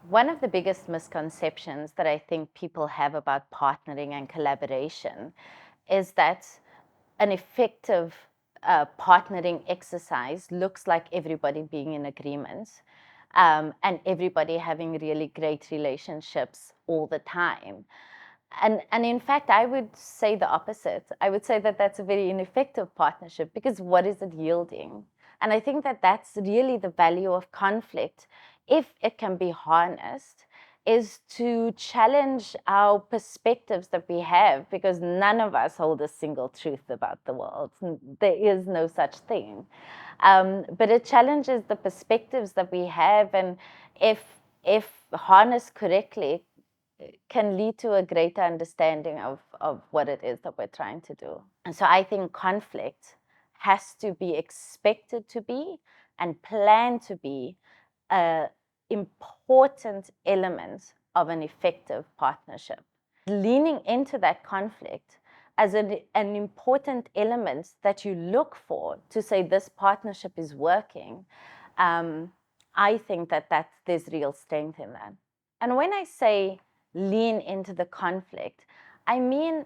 One of the biggest misconceptions that I think people have about partnering and collaboration is that an effective partnering exercise looks like everybody being in agreement and everybody having really great relationships all the time. And in fact, I would say the opposite. I would say that that's a very ineffective partnership because what is it yielding? And I think that that's really the value of conflict, if it can be harnessed, is to challenge our perspectives that we have, because none of us hold a single truth about the world. There is no such thing. But it challenges the perspectives that we have, and if harnessed correctly, can lead to a greater understanding of what it is that we're trying to do. And so I think conflict has to be expected to be and planned to be an important element of an effective partnership. Leaning into that conflict as an important element that you look for to say this partnership is working, I think that there's real strength in that. And when I say lean into the conflict, I mean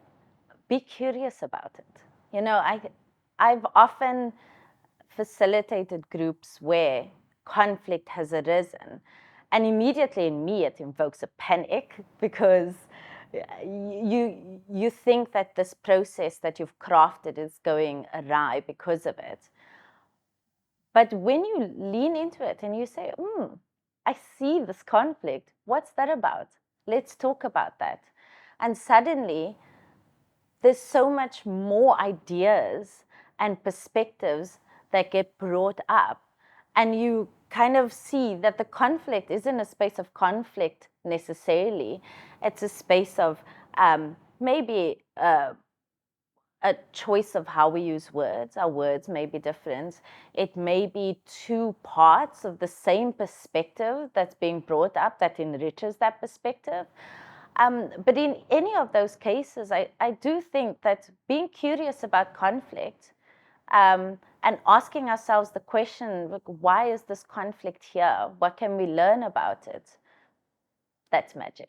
be curious about it. You know, I've often facilitated groups where conflict has arisen, and immediately in me it invokes a panic because you think that this process that you've crafted is going awry because of it. But when you lean into it and you say, I see this conflict, what's that about? Let's talk about that. And suddenly there's so much more ideas and perspectives that get brought up, and you kind of see that the conflict isn't a space of conflict necessarily. It's a space of maybe a choice of how we use words. Our words may be different. It may be two parts of the same perspective that's being brought up that enriches that perspective. But in any of those cases, I do think that being curious about conflict and asking ourselves the question, like, why is this conflict here? What can we learn about it? That's magic.